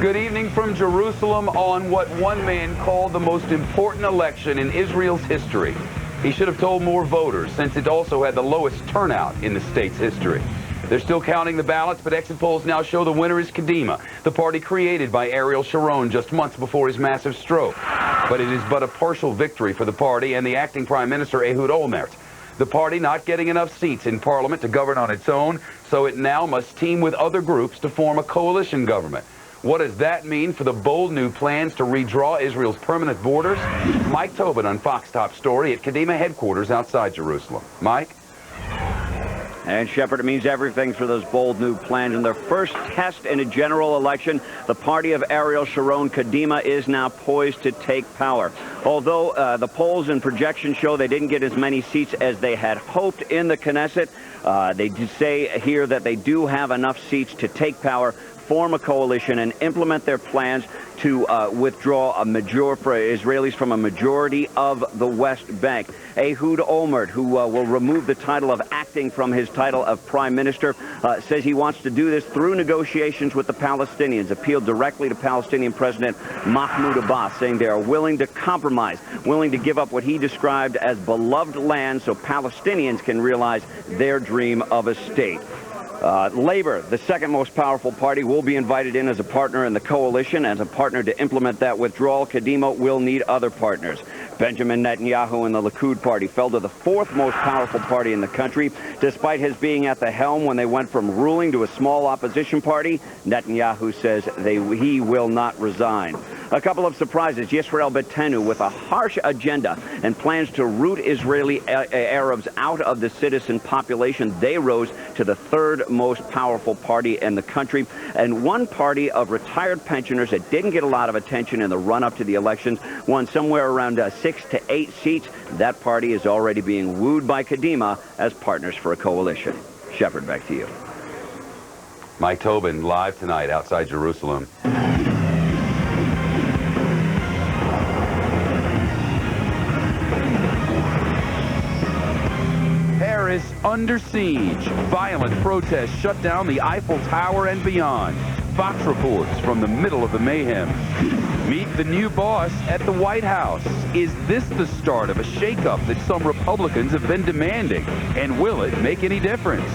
Good evening from Jerusalem on what one man called the most important election in Israel's history. He should have told more voters, since it also had the lowest turnout in the state's history. They're still counting the ballots, but exit polls now show the winner is Kadima, the party created by Ariel Sharon just months before his massive stroke. But it is but a partial victory for the party and the acting Prime Minister Ehud Olmert. The party not getting enough seats in parliament to govern on its own, so it now must team with other groups to form a coalition government. What does that mean for the bold new plans to redraw Israel's permanent borders? Mike Tobin on Fox Top Story at Kadima headquarters outside Jerusalem. Mike? And Shepard, it means everything for those bold new plans. In their first test in a general election, the party of Ariel Sharon, Kadima, is now poised to take power. Although the polls and projections show they didn't get as many seats as they had hoped in the Knesset, they say here that they do have enough seats to take power, form a coalition, and implement their plans to withdraw for Israelis from a majority of the West Bank. Ehud Olmert, who will remove the title of acting from his title of Prime Minister, says he wants to do this through negotiations with the Palestinians, appealed directly to Palestinian President Mahmoud Abbas, saying they are willing to compromise, willing to give up what he described as beloved land so Palestinians can realize their dream of a state. Labor, the second most powerful party, will be invited in as a partner in the coalition. As a partner to implement that withdrawal, Kadima will need other partners. Benjamin Netanyahu and the Likud party fell to the fourth most powerful party in the country. Despite his being at the helm when they went from ruling to a small opposition party, Netanyahu says he will not resign. A couple of surprises. Yisrael Beitenu with a harsh agenda and plans to root Israeli Arabs out of the citizen population. They rose to the third most powerful party in the country. And one party of retired pensioners that didn't get a lot of attention in the run-up to the elections won somewhere around 6 to 8 seats. That party is already being wooed by Kadima as partners for a coalition. Shepard, back to you. Mike Tobin live tonight outside Jerusalem. Paris under siege. Violent protests shut down the Eiffel Tower and beyond. Fox reports from the middle of the mayhem. Meet the new boss at the White House. Is this the start of a shakeup that some Republicans have been demanding? And will it make any difference?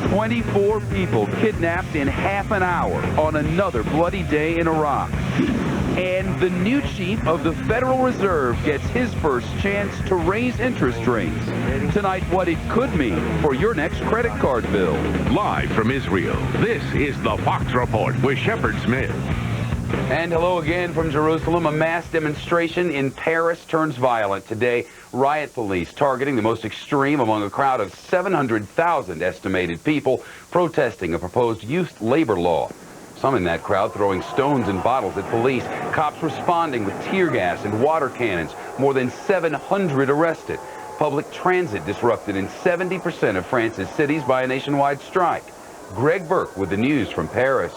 24 people kidnapped in half an hour on another bloody day in Iraq. And the new chief of the Federal Reserve gets his first chance to raise interest rates. Tonight, what it could mean for your next credit card bill. Live from Israel, this is the Fox Report with Shepard Smith. And hello again from Jerusalem. A mass demonstration in Paris turns violent today. Riot police targeting the most extreme among a crowd of 700,000 estimated people protesting a proposed youth labor law. Some in that crowd throwing stones and bottles at police. Cops responding with tear gas and water cannons. More than 700 arrested. Public transit disrupted in 70% of France's cities by a nationwide strike. Greg Burke with the news from Paris.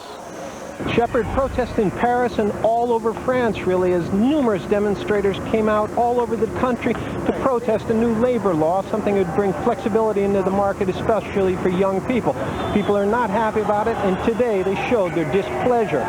Shepard, protests in Paris and all over France, really, as numerous demonstrators came out all over the country to protest a new labor law, something that would bring flexibility into the market, especially for young people. People are not happy about it, and today they showed their displeasure.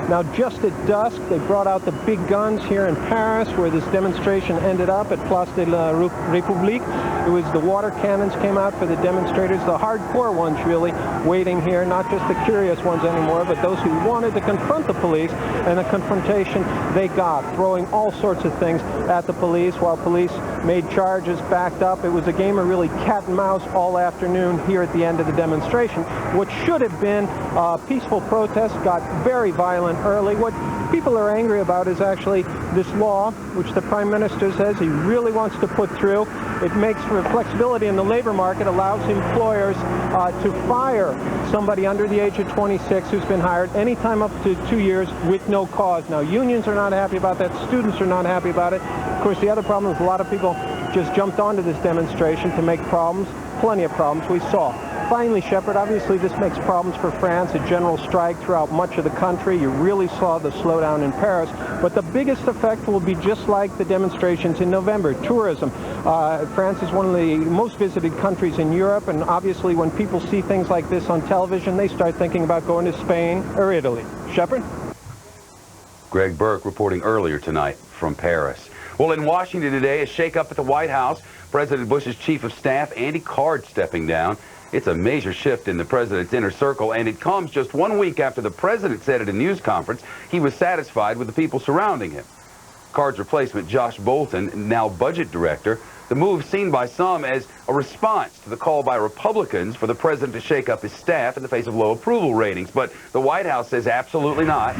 Now, just at dusk, they brought out the big guns here in Paris, where this demonstration ended up at Place de la République. It was the water cannons came out for the demonstrators, the hardcore ones really, waiting here, not just the curious ones anymore, but those who wanted to confront the police, and the confrontation they got, throwing all sorts of things at the police while police made charges, backed up. It was a game of really cat and mouse all afternoon here at the end of the demonstration. What should have been a peaceful protest got very violent early. What people are angry about is actually this law, which the Prime Minister says he really wants to put through. It makes for flexibility in the labor market, allows employers to fire somebody under the age of 26 who's been hired anytime up to 2 years with no cause. Now, unions are not happy about that. Students are not happy about it. Of course, the other problem is a lot of people just jumped onto this demonstration to make problems. Plenty of problems we saw. Finally, Shepard, obviously this makes problems for France, a general strike throughout much of the country. You really saw the slowdown in Paris, but the biggest effect will be just like the demonstrations in November, tourism. France is one of the most visited countries in Europe, and obviously when people see things like this on television, they start thinking about going to Spain or Italy. Shepard? Greg Burke reporting earlier tonight from Paris. Well, in Washington today, a shakeup at the White House. President Bush's chief of staff, Andy Card, stepping down. It's a major shift in the president's inner circle, and it comes just 1 week after the president said at a news conference he was satisfied with the people surrounding him. Card's replacement, Josh Bolten, now budget director. The move seen by some as a response to the call by Republicans for the president to shake up his staff in the face of low approval ratings. But the White House says absolutely not.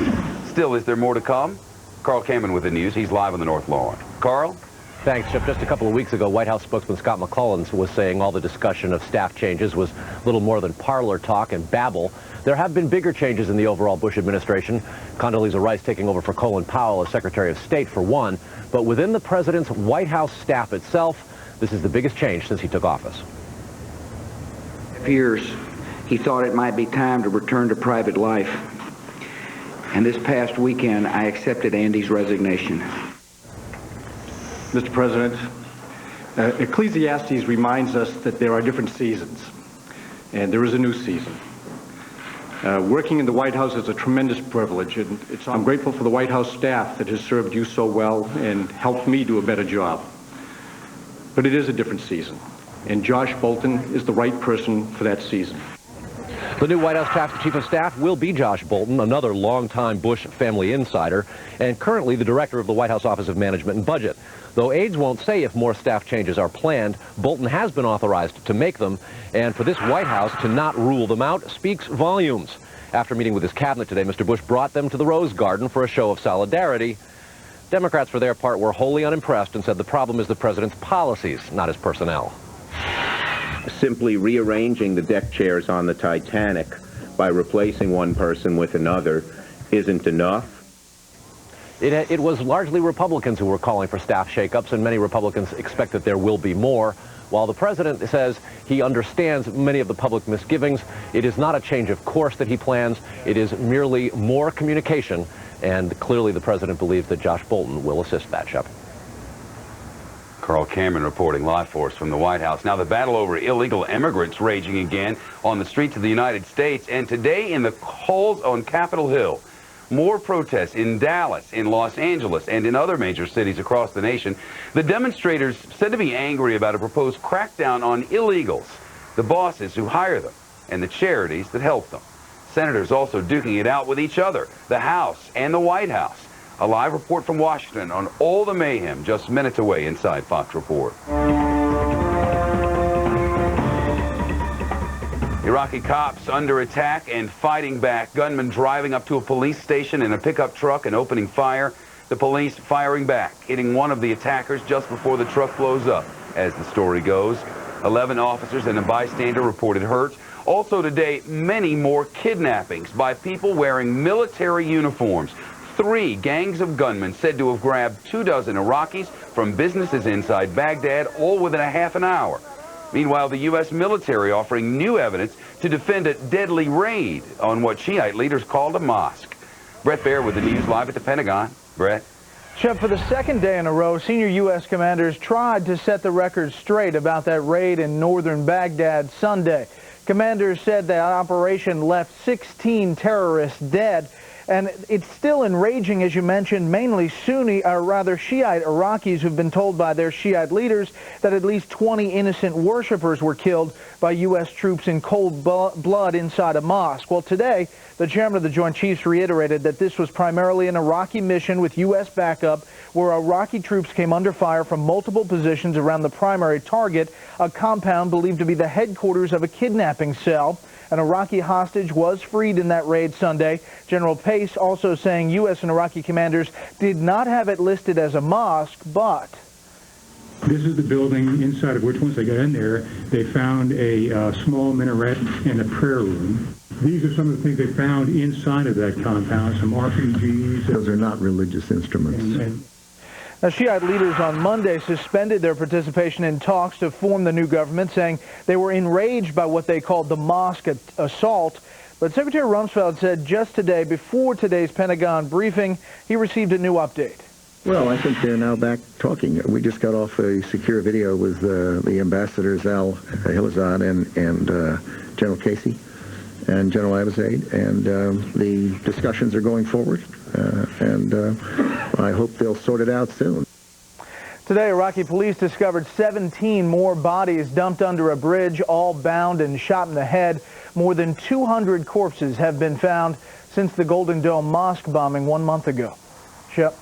Still, is there more to come? Carl Kamen with the news. He's live on the North Lawn. Carl? Thanks, Chip. Just a couple of weeks ago, White House spokesman Scott McClellan was saying all the discussion of staff changes was little more than parlor talk and babble. There have been bigger changes in the overall Bush administration. Condoleezza Rice taking over for Colin Powell as Secretary of State, for one. But within the president's White House staff itself, this is the biggest change since he took office. It appears he thought it might be time to return to private life. And this past weekend, I accepted Andy's resignation. Mr. President, Ecclesiastes reminds us that there are different seasons, and there is a new season. Working in the White House is a tremendous privilege, and I'm grateful for the White House staff that has served you so well and helped me do a better job. But it is a different season, and Josh Bolten is the right person for that season. The new White House chief of staff will be Josh Bolten, another longtime Bush family insider, and currently the director of the White House Office of Management and Budget. Though aides won't say if more staff changes are planned, Bolten has been authorized to make them, and for this White House to not rule them out speaks volumes. After meeting with his cabinet today, Mr. Bush brought them to the Rose Garden for a show of solidarity. Democrats, for their part, were wholly unimpressed and said the problem is the president's policies, not his personnel. Simply rearranging the deck chairs on the Titanic by replacing one person with another isn't enough. It was largely Republicans who were calling for staff shakeups, and many Republicans expect that there will be more. While the president says he understands many of the public misgivings, it is not a change of course that he plans. It is merely more communication, and clearly the president believes that Josh Bolten will assist that, Shep. Carl Cameron reporting live for us from the White House. Now the battle over illegal immigrants raging again on the streets of the United States, and today in the halls on Capitol Hill. More protests in Dallas, in Los Angeles, and in other major cities across the nation. The demonstrators said to be angry about a proposed crackdown on illegals, the bosses who hire them, and the charities that help them. Senators also duking it out with each other, the House and the White House. A live report from Washington on all the mayhem just minutes away inside Fox Report. Iraqi cops under attack and fighting back. Gunmen driving up to a police station in a pickup truck and opening fire. The police firing back, hitting one of the attackers just before the truck blows up, as the story goes. 11 officers and a bystander reported hurt. Also today, many more kidnappings by people wearing military uniforms. 3 gangs of gunmen said to have grabbed 24 Iraqis from businesses inside Baghdad, all within a half an hour. Meanwhile, the U.S. military offering new evidence to defend a deadly raid on what Shiite leaders called a mosque. Brett Baer with the news live at the Pentagon. Brett. Chip, for the second day in a row, senior U.S. commanders tried to set the record straight about that raid in northern Baghdad Sunday. Commanders said that operation left 16 terrorists dead. And it's still enraging, as you mentioned, mainly Shiite Iraqis who've been told by their Shiite leaders that at least 20 innocent worshippers were killed by U.S. troops in cold blood inside a mosque. Well, today, the chairman of the Joint Chiefs reiterated that this was primarily an Iraqi mission with U.S. backup, where Iraqi troops came under fire from multiple positions around the primary target, a compound believed to be the headquarters of a kidnapping cell. An Iraqi hostage was freed in that raid Sunday. General Pace also saying U.S. and Iraqi commanders did not have it listed as a mosque, but... This is the building inside of which, once they got in there, they found a small minaret and a prayer room. These are some of the things they found inside of that compound, some RPGs. Those are not religious instruments. Now, Shiite leaders on Monday suspended their participation in talks to form the new government, saying they were enraged by what they called the mosque assault. But Secretary Rumsfeld said just today, before today's Pentagon briefing, he received a new update. Well, I think they're now back talking. We just got off a secure video with the ambassadors Al Hilazad and General Casey and General Abizaid, and the discussions are going forward, and I hope they'll sort it out soon. Today, Iraqi police discovered 17 more bodies dumped under a bridge, all bound and shot in the head. More than 200 corpses have been found since the Golden Dome mosque bombing 1 month ago. Shep.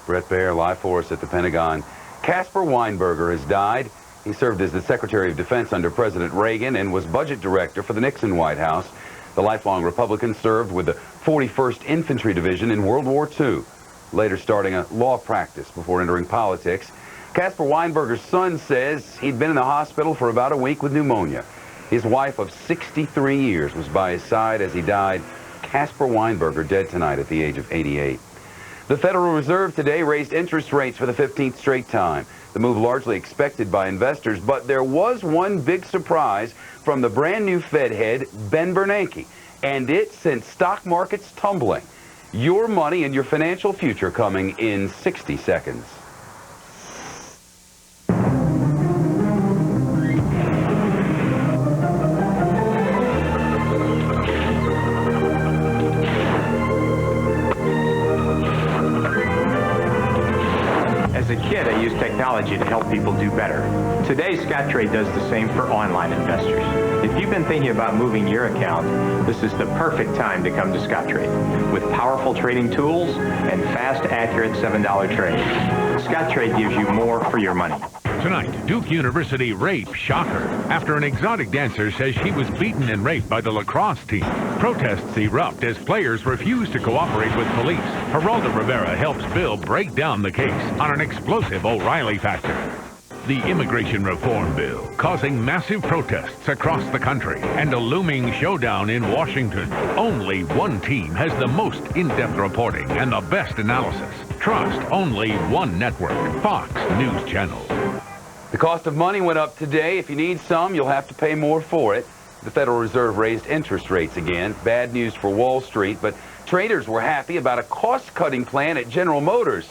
Brett Baer, live for us at the Pentagon. Caspar Weinberger has died. He served as the Secretary of Defense under President Reagan and was budget director for the Nixon White House. The lifelong Republican served with the 41st Infantry Division in World War II, later starting a law practice before entering politics. Caspar Weinberger's son says he'd been in the hospital for about a week with pneumonia. His wife of 63 years was by his side as he died. Caspar Weinberger dead tonight at the age of 88. The Federal Reserve today raised interest rates for the 15th straight time. The move largely expected by investors, but there was one big surprise from the brand new Fed head, Ben Bernanke, and it sent stock markets tumbling. Your money and your financial future coming in 60 seconds. As a kid, I used technology to help people do better. Today, Scottrade does the same for online investors. If you've been thinking about moving your account, this is the perfect time to come to Scottrade. With powerful trading tools and fast, accurate $7 trades, Scottrade gives you more for your money. Tonight, Duke University rape shocker after an exotic dancer says she was beaten and raped by the lacrosse team. Protests erupt as players refuse to cooperate with police. Geraldo Rivera helps Bill break down the case on an explosive O'Reilly factor. The immigration reform bill causing massive protests across the country and a looming showdown in Washington. Only one team has the most in-depth reporting and the best analysis. Trust only one network, Fox News Channel. The cost of money went up today. If you need some, you'll have to pay more for it. The Federal Reserve raised interest rates again. Bad news for Wall Street, but traders were happy about a cost-cutting plan at General Motors.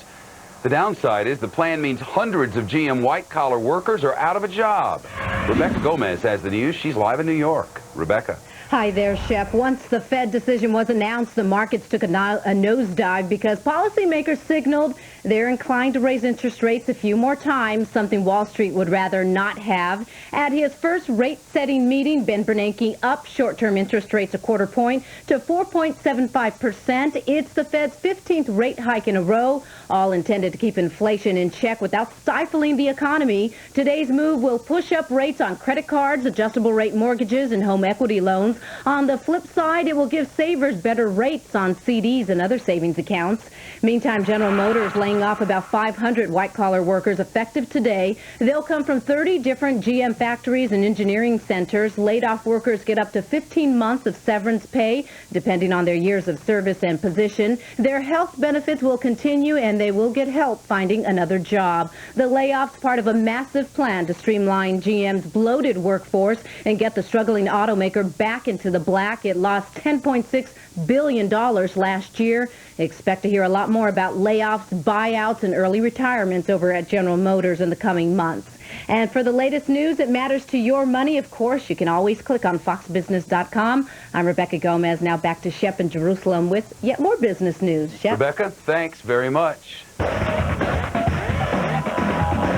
The downside is the plan means hundreds of GM white-collar workers are out of a job. Rebecca Gomez has the news. She's live in New York. Rebecca. Hi there, Shep. Once the Fed decision was announced, the markets took a nosedive because policymakers signaled they're inclined to raise interest rates a few more times, something Wall Street would rather not have. At his first rate-setting meeting, Ben Bernanke upped short-term interest rates a quarter point to 4.75%. It's the Fed's 15th rate hike in a row, all intended to keep inflation in check without stifling the economy. Today's move will push up rates on credit cards, adjustable rate mortgages, and home equity loans. On the flip side, it will give savers better rates on CDs and other savings accounts. Meantime, General Motors laying off about 500 white-collar workers effective today. They'll come from 30 different GM factories and engineering centers. Laid-off workers get up to 15 months of severance pay, depending on their years of service and position. Their health benefits will continue, and they will get help finding another job. The layoff's part of a massive plan to streamline GM's bloated workforce and get the struggling automaker back into the black. It lost $10.6 billion last year. Expect to hear a lot more about layoffs, buyouts, and early retirements over at General Motors in the coming months. And for the latest news that matters to your money, of course, you can always click on foxbusiness.com. I'm Rebecca Gomez. Now back to Shep in Jerusalem with yet more business news. Shep? Rebecca, thanks very much.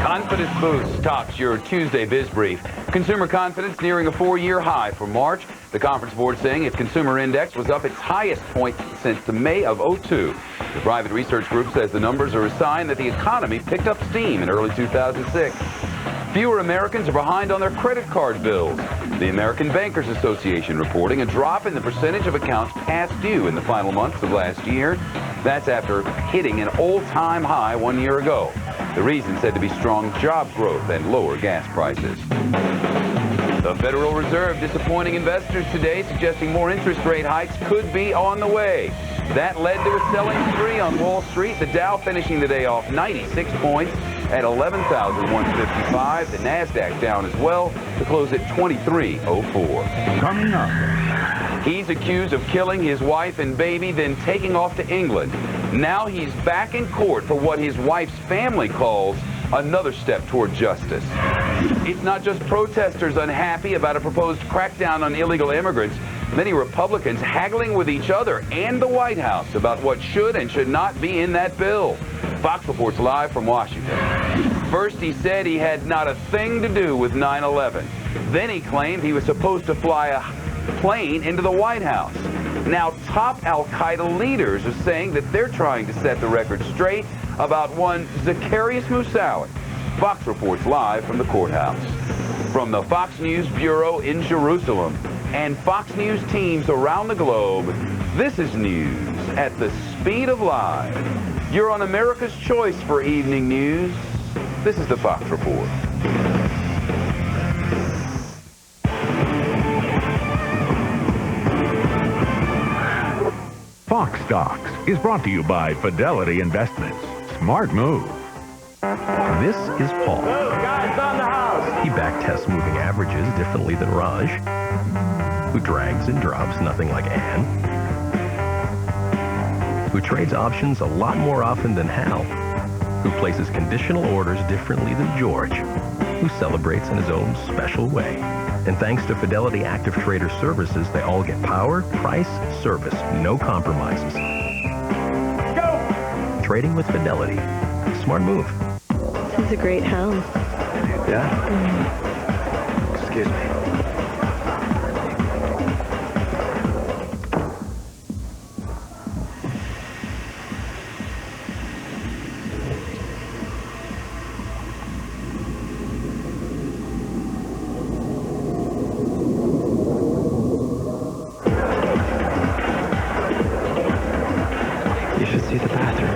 Confidence boost tops your Tuesday Biz Brief. Consumer confidence nearing a 4-year high for March. The Conference Board saying its consumer index was up its highest point since the May of '02. The private research group says the numbers are a sign that the economy picked up steam in early 2006. Fewer Americans are behind on their credit card bills. The American Bankers Association reporting a drop in the percentage of accounts past due in the final months of last year. That's after hitting an all-time high 1 year ago. The reason said to be strong job growth and lower gas prices. The Federal Reserve disappointing investors today, suggesting more interest rate hikes could be on the way. That led to a selling spree on Wall Street. The Dow finishing the day off 96 points at 11,155. The NASDAQ down as well to close at 2304. Coming up. He's accused of killing his wife and baby, then taking off to England. Now he's back in court for what his wife's family calls another step toward justice. It's not just protesters unhappy about a proposed crackdown on illegal immigrants. Many Republicans haggling with each other and the White House about what should and should not be in that bill. Fox reports live from Washington. First, he said he had not a thing to do with 9/11. Then he claimed he was supposed to fly a plane into the White House. Now, top al-Qaeda leaders are saying that they're trying to set the record straight about one Zacarias Moussaoui. Fox reports live from the courthouse. From the Fox News Bureau in Jerusalem and Fox News teams around the globe, this is news at the speed of live. You're on America's choice for evening news. This is the Fox Report. Fox Stocks is brought to you by Fidelity Investments. Smart move. This is Paul. Guys on the house. He backtests moving averages differently than Raj, who drags and drops nothing like Ann, who trades options a lot more often than Hal, who places conditional orders differently than George, who celebrates in his own special way. And thanks to Fidelity Active Trader Services, they all get power, price, service, no compromises. Go! Trading with Fidelity. Smart move. This is a great house. Yeah? Excuse me. You should see the bathroom.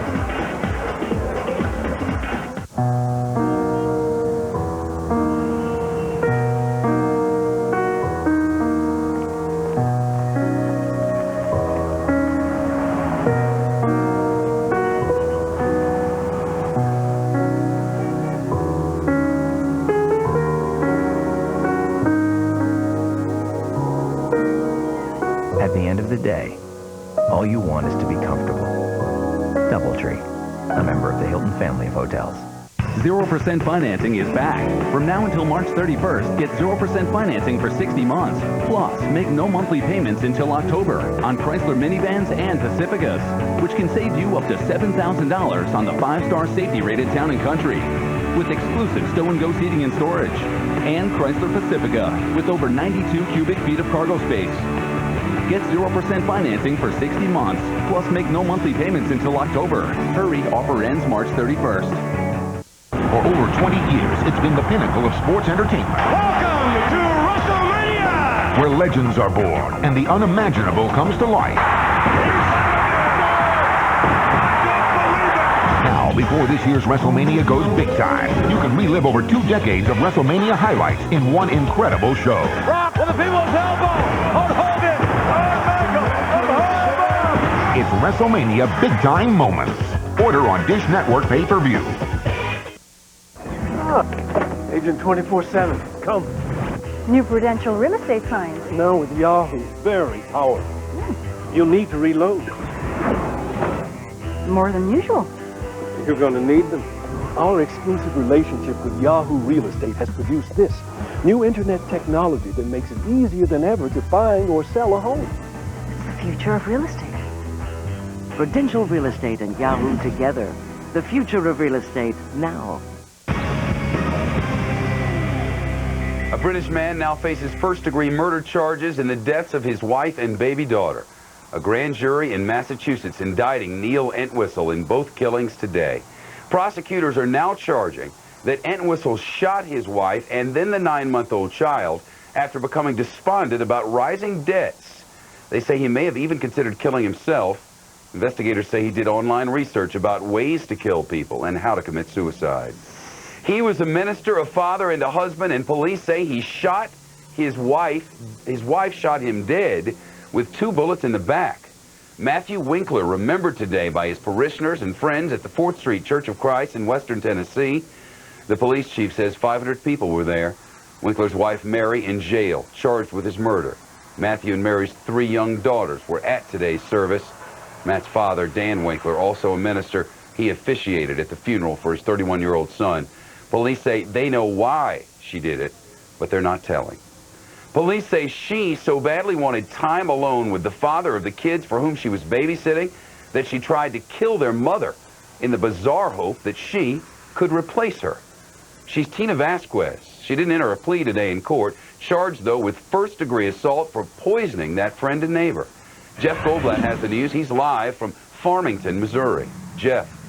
At the end of the day, all you want is to be comfortable. Doubletree, a member of the Hilton family of hotels. 0% financing is back. From now until March 31st, get 0% financing for 60 months. Plus, make no monthly payments until October on Chrysler minivans and Pacificas, which can save you up to $7,000 on the 5-star safety-rated Town & Country, with exclusive stow-and-go seating and storage, and Chrysler Pacifica with over 92 cubic feet of cargo space. Get 0% financing for 60 months, plus make no monthly payments until October. Hurry, offer ends March 31st. For over 20 years, it's been the pinnacle of sports entertainment. Welcome to WrestleMania! Where legends are born and the unimaginable comes to life. Now, before this year's WrestleMania goes big time, you can relive over 2 decades of WrestleMania highlights in one incredible show. Rock with the people's elbow! On Hogan! On Michael! On Hogan! It's WrestleMania Big Time Moments. Order on Dish Network pay-per-view. Agent 24/7. Come. New Prudential real estate signs. Now with Yahoo. Very powerful. You'll need to reload. More than usual. You're going to need them. Our exclusive relationship with Yahoo Real Estate has produced this new internet technology that makes it easier than ever to find or sell a home. It's the future of real estate. Prudential Real Estate and Yahoo together. The future of real estate now. A British man now faces first-degree murder charges in the deaths of his wife and baby daughter. A grand jury in Massachusetts indicting Neil Entwistle in both killings today. Prosecutors are now charging that Entwistle shot his wife and then the 9-month-old child after becoming despondent about rising debts. They say he may have even considered killing himself. Investigators say he did online research about ways to kill people and how to commit suicide. He was a minister, a father, and a husband, and police say he shot his wife. His wife shot him dead with 2 bullets in the back. Matthew Winkler, remembered today by his parishioners and friends at the 4th Street Church of Christ in western Tennessee. The police chief says 500 people were there. Winkler's wife, Mary, in jail, charged with his murder. Matthew and Mary's 3 young daughters were at today's service. Matt's father, Dan Winkler, also a minister, he officiated at the funeral for his 31-year-old son. Police say they know why she did it, but they're not telling. Police say she so badly wanted time alone with the father of the kids for whom she was babysitting that she tried to kill their mother in the bizarre hope that she could replace her. She's Tina Vasquez. She didn't enter a plea today in court, charged, though, with first-degree assault for poisoning that friend and neighbor. Jeff Goldblatt has the news. He's live from Farmington, Missouri. Jeff.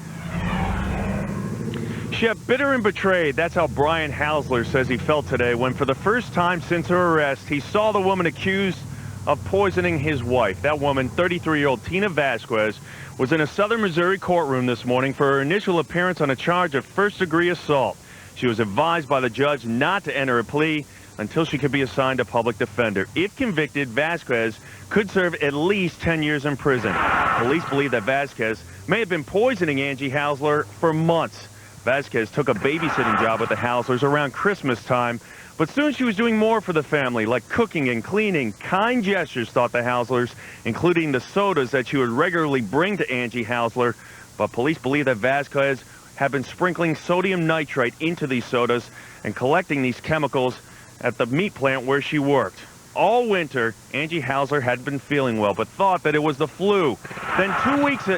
Shep, bitter and betrayed. That's how Brian Hausler says he felt today when, for the first time since her arrest, he saw the woman accused of poisoning his wife. That woman, 33-year-old Tina Vasquez, was in a southern Missouri courtroom this morning for her initial appearance on a charge of first-degree assault. She was advised by the judge not to enter a plea until she could be assigned a public defender. If convicted, Vasquez could serve at least 10 years in prison. Police believe that Vasquez may have been poisoning Angie Hausler for months. Vasquez took a babysitting job with the Hauslers around Christmas time, but soon she was doing more for the family, like cooking and cleaning. Kind gestures, thought the Hauslers, including the sodas that she would regularly bring to Angie Hausler. But police believe that Vasquez had been sprinkling sodium nitrite into these sodas and collecting these chemicals at the meat plant where she worked. All winter, Angie Hausler had been feeling well, but thought that it was the flu. Then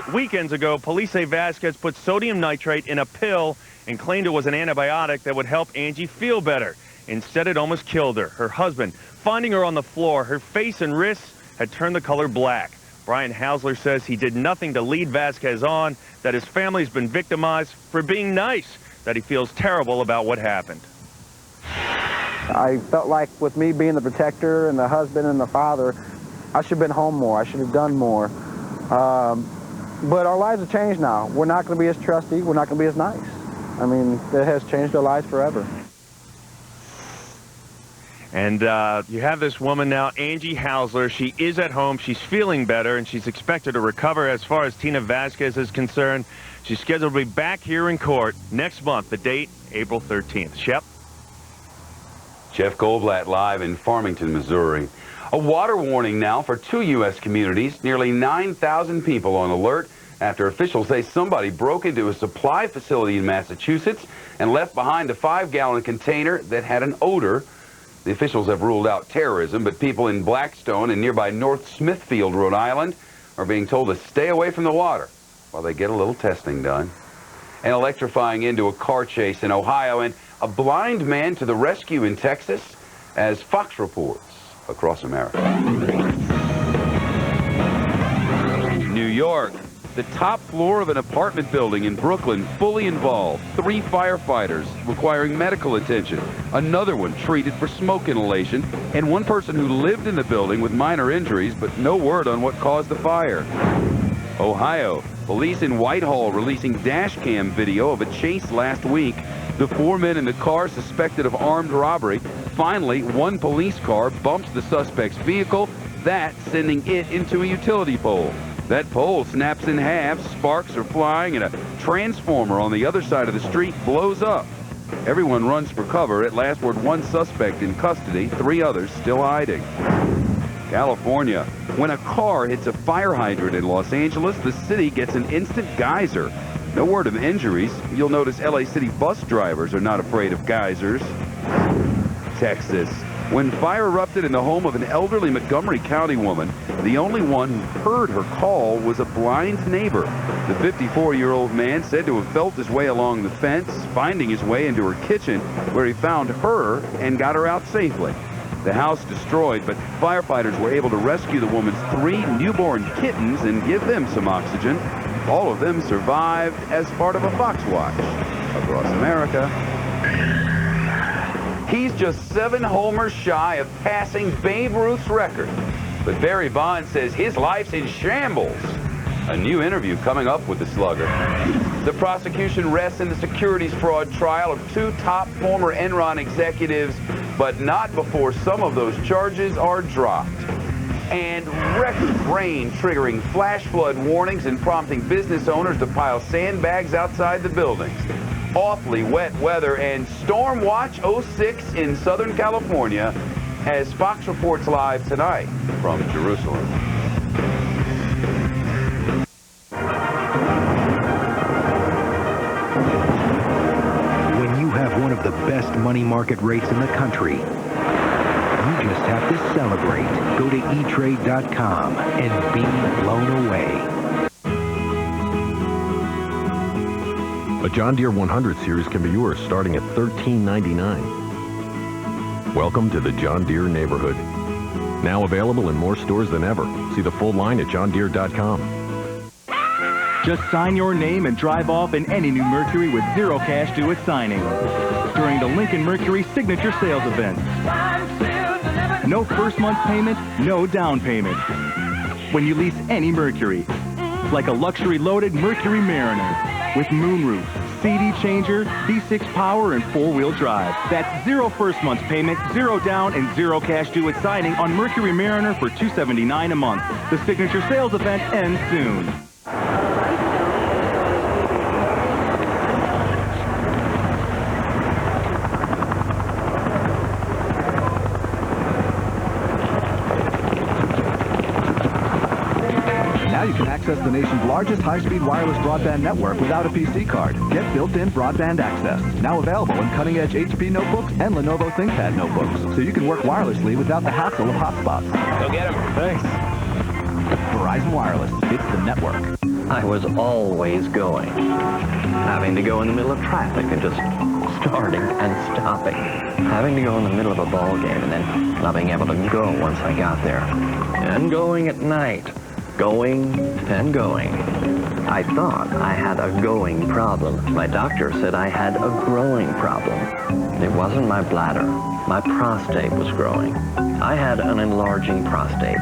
2 weekends ago, police say Vasquez put sodium nitrite in a pill and claimed it was an antibiotic that would help Angie feel better. Instead, it almost killed her. Her husband, finding her on the floor, her face and wrists had turned the color black. Brian Hausler says he did nothing to lead Vasquez on, that his family's been victimized for being nice, that he feels terrible about what happened. I felt like with me being the protector and the husband and the father, I should have been home more. I should have done more. But our lives have changed now. We're not going to be as trusty. We're not going to be as nice. I mean, it has changed our lives forever. And you have this woman now, Angie Hausler. She is at home. She's feeling better, and she's expected to recover. As far as Tina Vasquez is concerned, she's scheduled to be back here in court next month. The date, April 13th. Shep? Jeff Goldblatt live in Farmington, Missouri. A water warning now for 2 U.S. communities. Nearly 9,000 people on alert after officials say somebody broke into a supply facility in Massachusetts and left behind a 5-gallon container that had an odor. The officials have ruled out terrorism, but people in Blackstone and nearby North Smithfield, Rhode Island, are being told to stay away from the water while they get a little testing done. An electrifying end to a car chase in Ohio, and a blind man to the rescue in Texas, as Fox reports across America. New York. The top floor of an apartment building in Brooklyn fully involved. 3 firefighters requiring medical attention. Another one treated for smoke inhalation. And 1 person who lived in the building with minor injuries, but no word on what caused the fire. Ohio. Police in Whitehall releasing dash cam video of a chase last week. The 4 men in the car suspected of armed robbery. Finally, 1 police car bumps the suspect's vehicle, that sending it into a utility pole. That pole snaps in half, sparks are flying, and a transformer on the other side of the street blows up. Everyone runs for cover. At last word, 1 suspect in custody, 3 others still hiding. California. When a car hits a fire hydrant in Los Angeles, the city gets an instant geyser. No word of injuries. You'll notice LA City bus drivers are not afraid of geysers. Texas. When fire erupted in the home of an elderly Montgomery County woman, the only one who heard her call was a blind neighbor. The 54-year-old man said to have felt his way along the fence, finding his way into her kitchen, where he found her and got her out safely. The house destroyed, but firefighters were able to rescue the woman's 3 newborn kittens and give them some oxygen. All of them survived as part of a Fox Watch. Across America. He's just 7 homers shy of passing Babe Ruth's record. But Barry Bonds says his life's in shambles. A new interview coming up with the slugger. The prosecution rests in the securities fraud trial of 2 top former Enron executives, but not before some of those charges are dropped. and record rain triggering flash flood warnings and prompting business owners to pile sandbags outside the buildings. Awfully wet weather and Storm Watch 06 in Southern California as Fox reports live tonight from Jerusalem. When you have one of the best money market rates in the country, you just have to celebrate. Go to eTrade.com and be blown away. A John Deere 100 series can be yours starting at $13.99. Welcome to the John Deere neighborhood. Now available in more stores than ever. See the full line at johndeere.com. Just sign your name and drive off in any new Mercury with zero cash due at signing during the Lincoln Mercury Signature Sales Event. No first month payment, no down payment. When you lease any Mercury, like a luxury loaded Mercury Mariner with moonroof, CD changer, V6 power, and four-wheel drive. That's zero first month's payment, zero down, and zero cash due at signing on Mercury Mariner for $279 a month. The Signature Sales Event ends soon. Now you can access the nation's largest high-speed wireless broadband network without a PC card. Get built-in broadband access. Now available in cutting-edge HP notebooks and Lenovo ThinkPad notebooks, so you can work wirelessly without the hassle of hotspots. Go get him. Thanks. Verizon Wireless. It's the network. I was always going. Having to go in the middle of traffic and just starting and stopping. Having to go in the middle of a ball game and then not being able to go once I got there. And going at night. Going and going. I thought I had a going problem. My doctor said I had a growing problem. It wasn't my bladder. My prostate was growing. I had an enlarging prostate.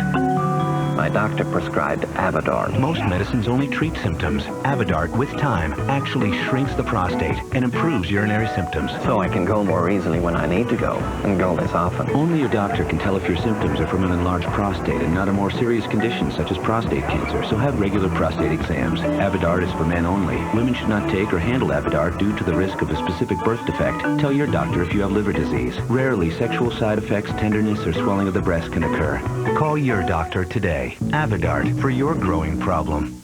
My doctor prescribed Avodart. Most medicines only treat symptoms. Avodart, with time, actually shrinks the prostate and improves urinary symptoms. So I can go more easily when I need to go, and go less often. Only your doctor can tell if your symptoms are from an enlarged prostate and not a more serious condition such as prostate cancer, so have regular prostate exams. Avodart is for men only. Women should not take or handle Avodart due to the risk of a specific birth defect. Tell your doctor if you have liver disease. Rarely, sexual side effects, tenderness, or swelling of the breast can occur. Call your doctor today. Avodart for your growing problem.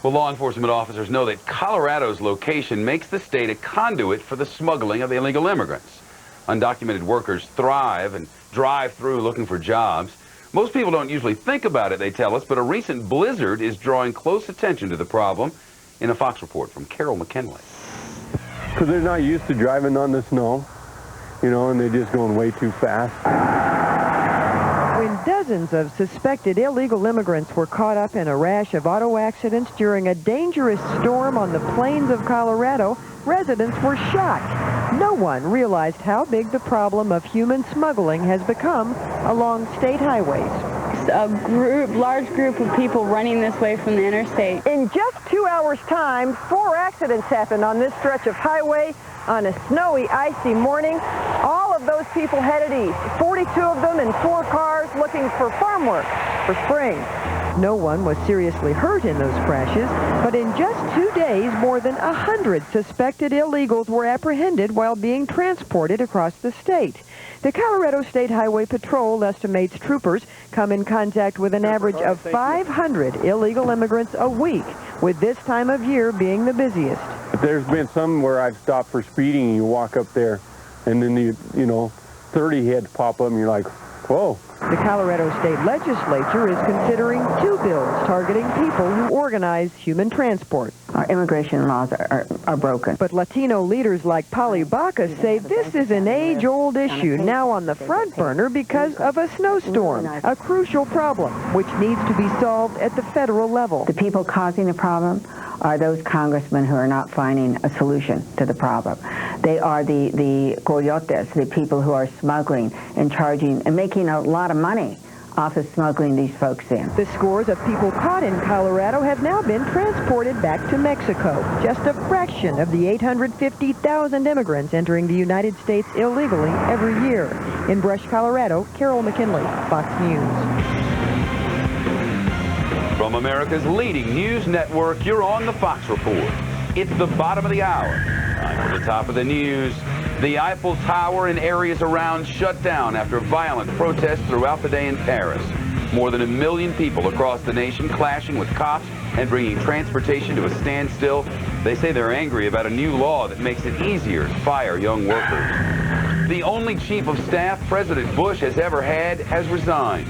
Well, law enforcement officers know that Colorado's location makes the state a conduit for the smuggling of illegal immigrants. Undocumented workers thrive and drive through looking for jobs. Most people don't usually think about it, they tell us, but a recent blizzard is drawing close attention to the problem in a Fox report from Carol McKinley. Because they're not used to driving on the snow, you know, and they're just going way too fast. When dozens of suspected illegal immigrants were caught up in a rash of auto accidents during a dangerous storm on the plains of Colorado, residents were shocked. No one realized how big the problem of human smuggling has become along state highways. A large group of people running this way from the interstate. In just 2 hours' time, 4 accidents happened on this stretch of highway on a snowy, icy morning. All of those people headed east, 42 of them in 4 cars looking for farm work for spring. No one was seriously hurt in those crashes, but in just 2 days, more than 100 suspected illegals were apprehended while being transported across the state. The Colorado State Highway Patrol estimates troopers come in contact with an average of 500 illegal immigrants a week, with this time of year being the busiest. There's been some where I've stopped for speeding and you walk up there and then you know, 30 heads pop up and you're like, whoa. The Colorado State Legislature is considering 2 bills targeting people who organize human transport. Our immigration laws are broken. But Latino leaders like Polly Baca say this is an age-old issue now on the front burner because of a snowstorm, a crucial problem which needs to be solved at the federal level. The people causing the problem are those congressmen who are not finding a solution to the problem. They are the coyotes, the people who are smuggling and charging and making a lot of money off of smuggling these folks in. The scores of people caught in Colorado have now been transported back to Mexico, just a fraction of the 850,000 immigrants entering the United States illegally every year. In Brush, Colorado, Carol McKinley, Fox News. From America's leading news network, you're on the Fox Report. It's the bottom of the hour. Time for the top of the news. The Eiffel Tower and areas around shut down after violent protests throughout the day in Paris. More than 1 million people across the nation clashing with cops and bringing transportation to a standstill. They say they're angry about a new law that makes it easier to fire young workers. The only chief of staff President Bush has ever had has resigned.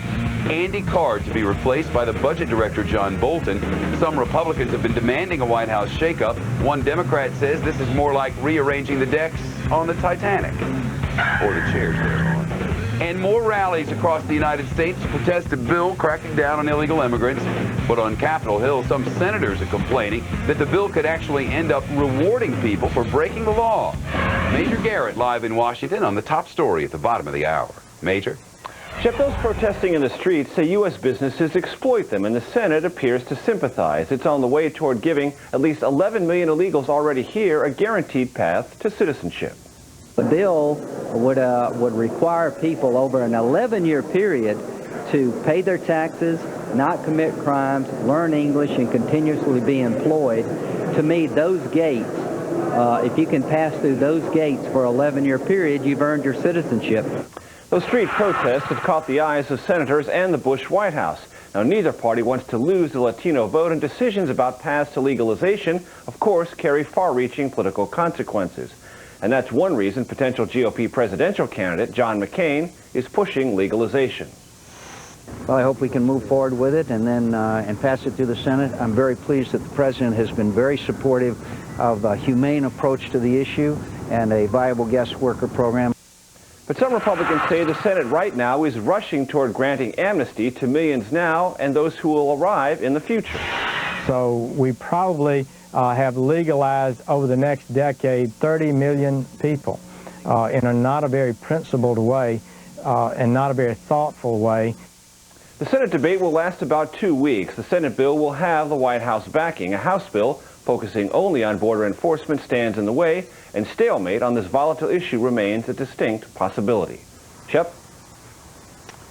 Andy Card to be replaced by the budget director John Bolton. Some Republicans have been demanding a White House shakeup. One Democrat says this is more like rearranging the decks on the Titanic, or the chairs thereon. And more rallies across the United States to protest a bill cracking down on illegal immigrants. But on Capitol Hill, some senators are complaining that the bill could actually end up rewarding people for breaking the law. Major Garrett live in Washington on the top story at the bottom of the hour. Major? Shep, those protesting in the streets say U.S. businesses exploit them, and the Senate appears to sympathize. It's on the way toward giving at least 11 million illegals already here a guaranteed path to citizenship. The bill would require people over an 11-year period to pay their taxes, not commit crimes, learn English, and continuously be employed. To me, those gates, if you can pass through those gates for an 11-year period, you've earned your citizenship. Those street protests have caught the eyes of senators and the Bush White House. Now, neither party wants to lose the Latino vote, and decisions about paths to legalization, of course, carry far-reaching political consequences. And that's one reason potential GOP presidential candidate John McCain is pushing legalization. Well, I hope we can move forward with it and then and pass it through the Senate. I'm very pleased that the President has been very supportive of a humane approach to the issue and a viable guest worker program. But some Republicans say the Senate right now is rushing toward granting amnesty to millions now and those who will arrive in the future. So we probably have legalized over the next decade 30 million people in a not a very principled way and not a very thoughtful way. The Senate debate will last about 2 weeks. The Senate bill will have the White House backing. A House bill focusing only on border enforcement stands in the way, and stalemate on this volatile issue remains a distinct possibility. Shep?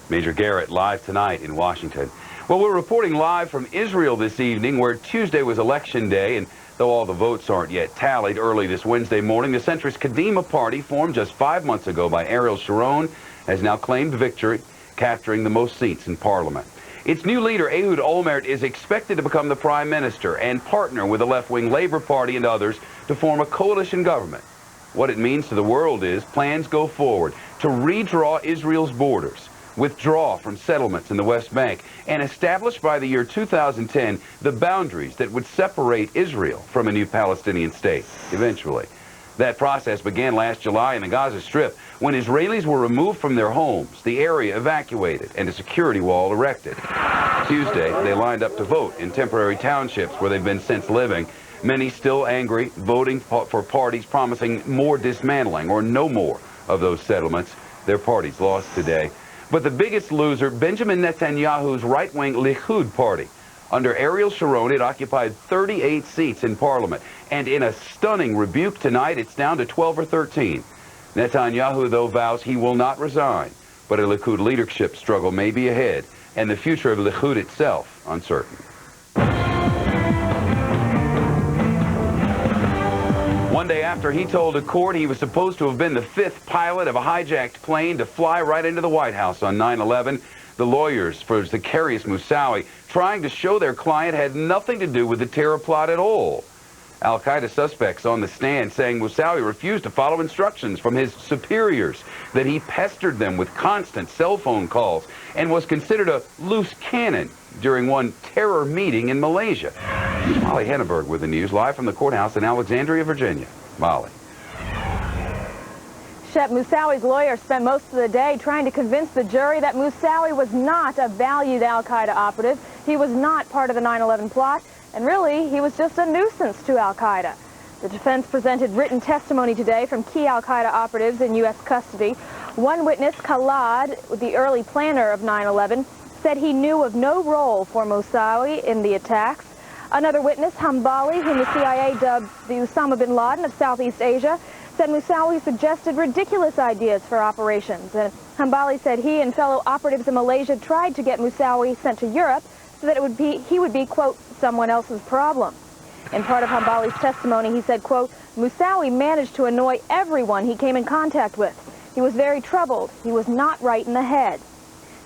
Major Garrett live tonight in Washington. Well, we're reporting live from Israel this evening, where Tuesday was election day, and though all the votes aren't yet tallied, early this Wednesday morning, the centrist Kadima party, formed just 5 months ago by Ariel Sharon, has now claimed victory, capturing the most seats in parliament. Its new leader, Ehud Olmert, is expected to become the prime minister and partner with the left-wing Labor Party and others to form a coalition government. What it means to the world is plans go forward to redraw Israel's borders, withdraw from settlements in the West Bank, and establish by the year 2010 the boundaries that would separate Israel from a new Palestinian state, eventually. That process began last July in the Gaza Strip when Israelis were removed from their homes, the area evacuated, and a security wall erected. Tuesday, they lined up to vote in temporary townships where they've been since living. Many still angry, voting for parties promising more dismantling or no more of those settlements. Their parties lost today. But the biggest loser, Benjamin Netanyahu's right-wing Likud party. Under Ariel Sharon, it occupied 38 seats in parliament. And in a stunning rebuke tonight, it's down to 12 or 13. Netanyahu, though, vows he will not resign. But a Likud leadership struggle may be ahead, and the future of Likud itself uncertain. One day after he told a court he was supposed to have been the 5th pilot of a hijacked plane to fly right into the White House on 9/11, the lawyers for Zacarias Moussaoui trying to show their client had nothing to do with the terror plot at all. Al-Qaeda suspects on the stand saying Moussaoui refused to follow instructions from his superiors, that he pestered them with constant cell phone calls, and was considered a loose cannon during one terror meeting in Malaysia. Molly Henneberg with the news, live from the courthouse in Alexandria, Virginia. Molly. Shep, Moussaoui's lawyer spent most of the day trying to convince the jury that Moussaoui was not a valued Al-Qaeda operative. He was not part of the 9/11 plot. And really, he was just a nuisance to Al-Qaeda. The defense presented written testimony today from key Al-Qaeda operatives in U.S. custody. One witness, Khalad, the early planner of 9/11, said he knew of no role for Moussaoui in the attacks. Another witness, Hambali, whom the CIA dubbed the Osama bin Laden of Southeast Asia, said Moussaoui suggested ridiculous ideas for operations. And Hambali said he and fellow operatives in Malaysia tried to get Moussaoui sent to Europe so that he would be, quote, someone else's problem. In part of Hambali's testimony, he said, quote, Moussaoui managed to annoy everyone he came in contact with. He was very troubled. He was not right in the head.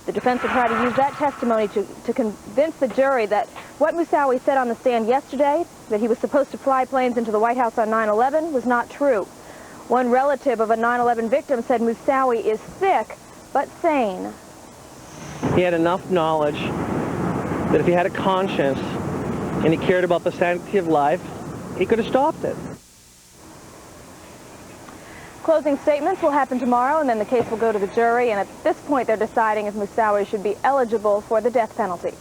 The defense will try to use that testimony to convince the jury that what Moussaoui said on the stand yesterday, that he was supposed to fly planes into the White House on 9/11, was not true. One relative of a 9/11 victim said Moussaoui is sick but sane. He had enough knowledge that if he had a conscience and he cared about the sanctity of life, he could have stopped it. Closing statements will happen tomorrow, and then the case will go to the jury, and at this point they're deciding if Moussaoui should be eligible for the death penalty.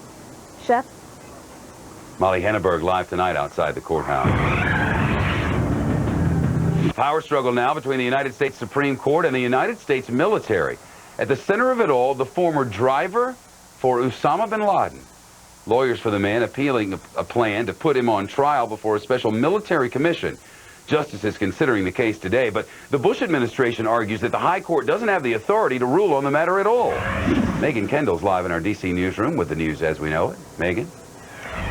Chef? Molly Henneberg live tonight outside the courthouse. Power struggle now between the United States Supreme Court and the United States military. At the center of it all, the former driver for Osama bin Laden. Lawyers for the man appealing a plan to put him on trial before a special military commission. Justice is considering the case today, but the Bush administration argues that the High Court doesn't have the authority to rule on the matter at all. Megan Kendall's live in our D.C. newsroom with the news as we know it. Megan?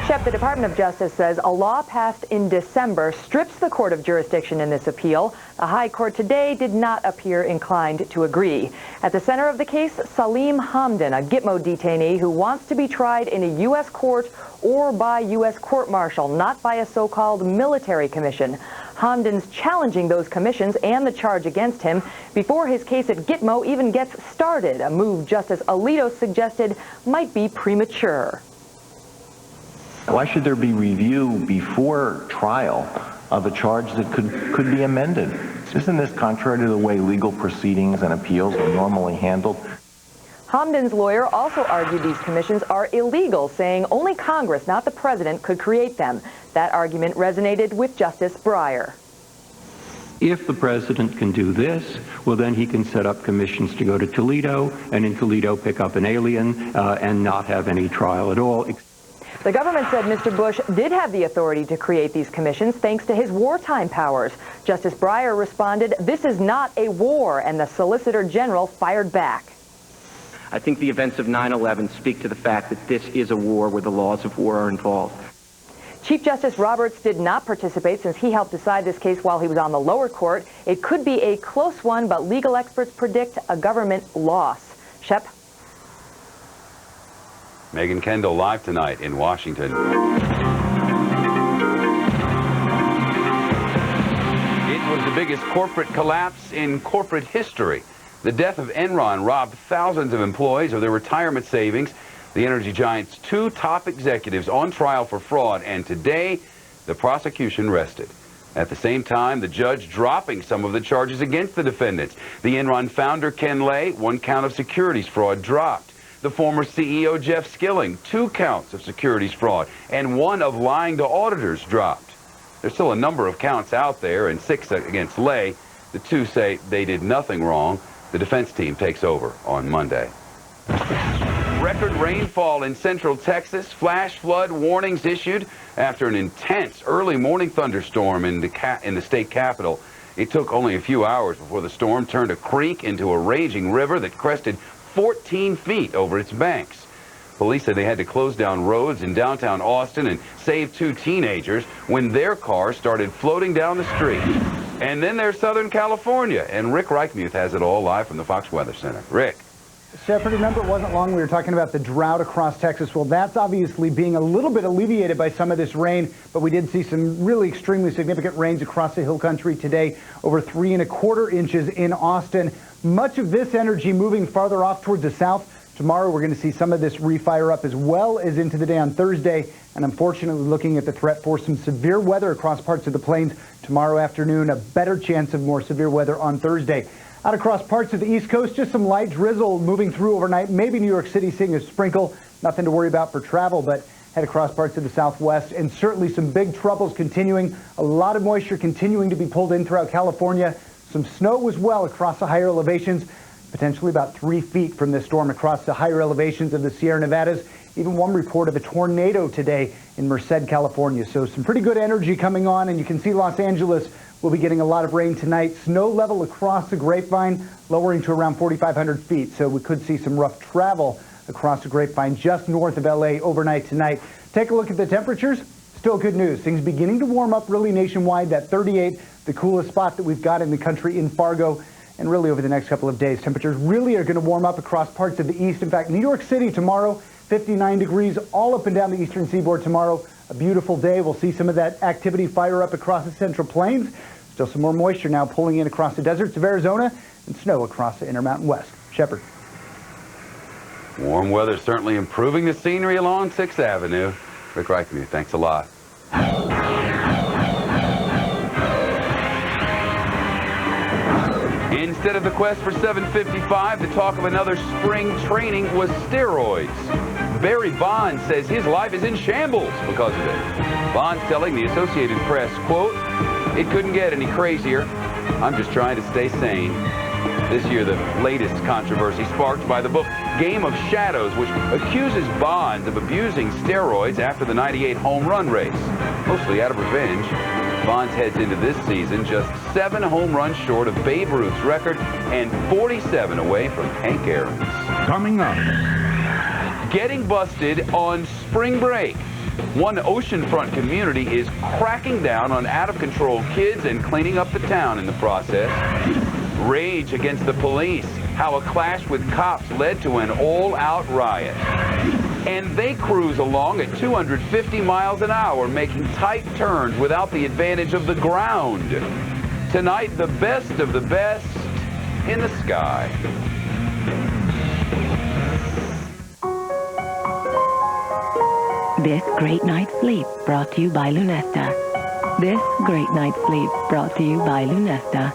Shep, the Department of Justice says a law passed in December strips the court of jurisdiction in this appeal. The High Court today did not appear inclined to agree. At the center of the case, Salim Hamdan, a Gitmo detainee who wants to be tried in a U.S. court or by U.S. court-martial, not by a so-called military commission. Hamdan's challenging those commissions and the charge against him before his case at Gitmo even gets started, a move Justice Alito suggested might be premature. Why should there be review before trial of a charge that could be amended? Isn't this contrary to the way legal proceedings and appeals are normally handled? Hamdan's lawyer also argued these commissions are illegal, saying only Congress, not the president, could create them. That argument resonated with Justice Breyer. If the president can do this, well, then he can set up commissions to go to Toledo, and in Toledo pick up an alien and not have any trial at all. The government said Mr. Bush did have the authority to create these commissions thanks to his wartime powers. Justice Breyer responded, "This is not a war," and the Solicitor General fired back. I think the events of 9/11 speak to the fact that this is a war where the laws of war are involved. Chief Justice Roberts did not participate since he helped decide this case while he was on the lower court. It could be a close one, but legal experts predict a government loss. Shep? Megan Kendall live tonight in Washington. It was the biggest corporate collapse in corporate history. The death of Enron robbed thousands of employees of their retirement savings. The energy giant's two top executives on trial for fraud, and today the prosecution rested. At the same time, the judge dropping some of the charges against the defendants. The Enron founder, Ken Lay, 1 count of securities fraud dropped. The former CEO, Jeff Skilling, 2 counts of securities fraud, and 1 of lying to auditors dropped. There's still a number of counts out there, and 6 against Lay. The 2 say they did nothing wrong. The defense team takes over on Monday. Record rainfall in central Texas. Flash flood warnings issued after an intense early morning thunderstorm in the state capital. It took only a few hours before the storm turned a creek into a raging river that crested 14 feet over its banks. Police said they had to close down roads in downtown Austin and save 2 teenagers when their car started floating down the street. And then there's Southern California, and Rick Reichmuth has it all live from the Fox Weather Center. Rick. Shepard, remember it wasn't long we were talking about the drought across Texas. Well, that's obviously being a little bit alleviated by some of this rain, but we did see some really extremely significant rains across the hill country today, over 3¼ inches in Austin. Much of this energy moving farther off towards the south. Tomorrow we're going to see some of this refire up as well as into the day on Thursday, and unfortunately looking at the threat for some severe weather across parts of the plains tomorrow afternoon, a better chance of more severe weather on Thursday. Out across parts of the East Coast, just some light drizzle moving through overnight. Maybe New York City seeing a sprinkle. Nothing to worry about for travel, but head across parts of the Southwest, and certainly some big troubles continuing. A lot of moisture continuing to be pulled in throughout California. Some snow as well across the higher elevations, potentially about 3 feet from this storm across the higher elevations of the Sierra Nevadas. Even one report of a tornado today in Merced, California. So some pretty good energy coming on, and you can see Los Angeles We'll be getting a lot of rain tonight. Snow level across the Grapevine lowering to around 4,500 feet. So we could see some rough travel across the Grapevine just north of LA overnight tonight. Take a look at the temperatures. Still good news. Things beginning to warm up really nationwide. That 38, the coolest spot that we've got in the country in Fargo. And really over the next couple of days, temperatures really are going to warm up across parts of the east. In fact, New York City tomorrow, 59 degrees all up and down the eastern seaboard tomorrow. A beautiful day. We'll see some of that activity fire up across the Central Plains. Still some more moisture now pulling in across the deserts of Arizona and snow across the Intermountain West. Shepard. Warm weather certainly improving the scenery along 6th Avenue. Rick Reichmuth, thanks a lot. Instead of the quest for 755, the talk of another spring training was steroids. Barry Bonds says his life is in shambles because of it. Bonds telling the Associated Press, quote, "It couldn't get any crazier. I'm just trying to stay sane." This year, the latest controversy sparked by the book Game of Shadows, which accuses Bonds of abusing steroids after the '98 home run race. Mostly out of revenge, Bonds heads into this season just 7 home runs short of Babe Ruth's record and 47 away from Hank Aaron's. Coming up. Getting busted on spring break. One oceanfront community is cracking down on out-of-control kids and cleaning up the town in the process. Rage against the police. How a clash with cops led to an all-out riot. And they cruise along at 250 miles an hour, making tight turns without the advantage of the ground. Tonight, the best of the best in the sky. This great night's sleep brought to you by Lunesta. This great night's sleep brought to you by Lunesta.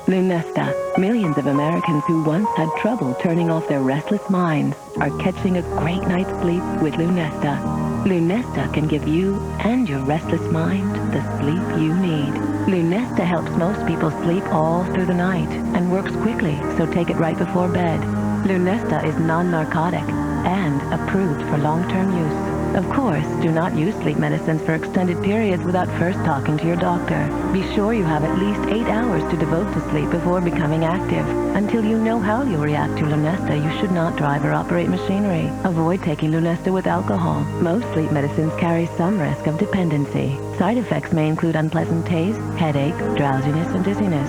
Lunesta. Millions of Americans who once had trouble turning off their restless minds are catching a great night's sleep with Lunesta. Lunesta can give you and your restless mind the sleep you need. Lunesta helps most people sleep all through the night and works quickly, so take it right before bed. Lunesta is non-narcotic and approved for long-term use. Of course, do not use sleep medicines for extended periods without first talking to your doctor. Be sure you have at least 8 hours to devote to sleep before becoming active. Until you know how you'll react to Lunesta, you should not drive or operate machinery. Avoid taking Lunesta with alcohol. Most sleep medicines carry some risk of dependency. Side effects may include unpleasant taste, headache, drowsiness, and dizziness.